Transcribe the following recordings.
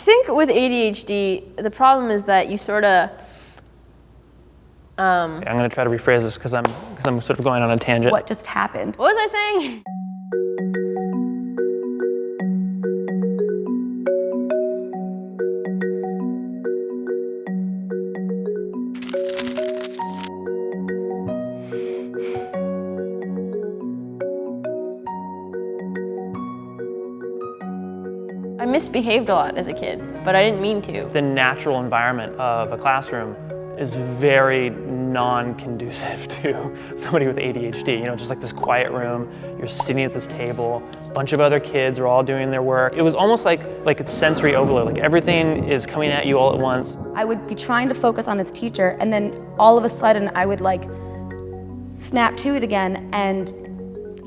think with ADHD, the problem is that you sort of... I'm going to try to rephrase this because I'm sort of going on a tangent. What just happened? What was I saying? I misbehaved a lot as a kid, but I didn't mean to. The natural environment of a classroom is very non-conducive to somebody with ADHD. You know, just like this quiet room, you're sitting at this table, a bunch of other kids are all doing their work. It was almost like it's sensory overload, like everything is coming at you all at once. I would be trying to focus on this teacher, and then all of a sudden I would like snap to it again, and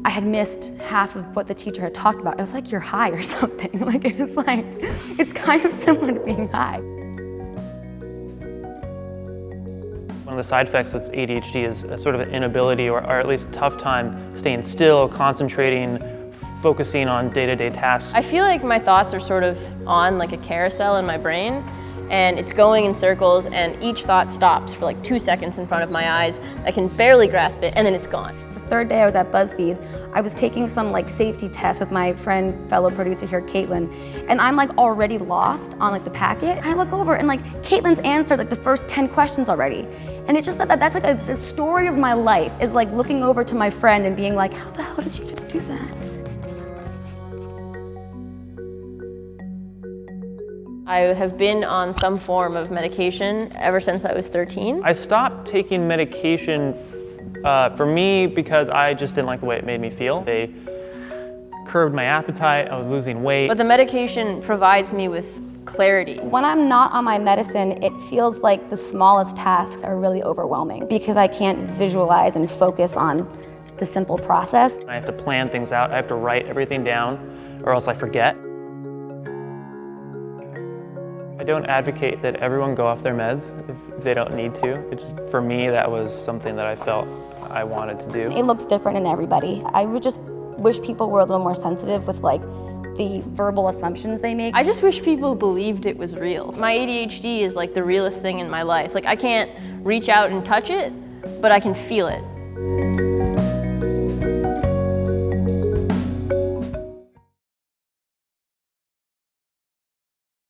I had missed half of what the teacher had talked about. It was like you're high or something. Like it's kind of similar to being high. One of the side effects of ADHD is a sort of an inability or at least tough time staying still, concentrating, focusing on day-to-day tasks. I feel like my thoughts are sort of on like a carousel in my brain, and it's going in circles, and each thought stops for like 2 seconds in front of my eyes. I can barely grasp it, and then it's gone. The third day I was at BuzzFeed, I was taking some like safety test with my friend, fellow producer here, Caitlin, and I'm like already lost on like the packet. I look over and like Caitlin's answered like the first 10 questions already. And it's just that's like the story of my life is like looking over to my friend and being like, how the hell did you just do that? I have been on some form of medication ever since I was 13. I stopped taking medication for me because I just didn't like the way it made me feel. They curbed my appetite, I was losing weight. But the medication provides me with clarity. When I'm not on my medicine, it feels like the smallest tasks are really overwhelming because I can't visualize and focus on the simple process. I have to plan things out, I have to write everything down or else I forget. I don't advocate that everyone go off their meds if they don't need to. For me, that was something that I felt I wanted to do. It looks different in everybody. I would just wish people were a little more sensitive with like the verbal assumptions they make. I just wish people believed it was real. My ADHD is like the realest thing in my life. Like I can't reach out and touch it, but I can feel it.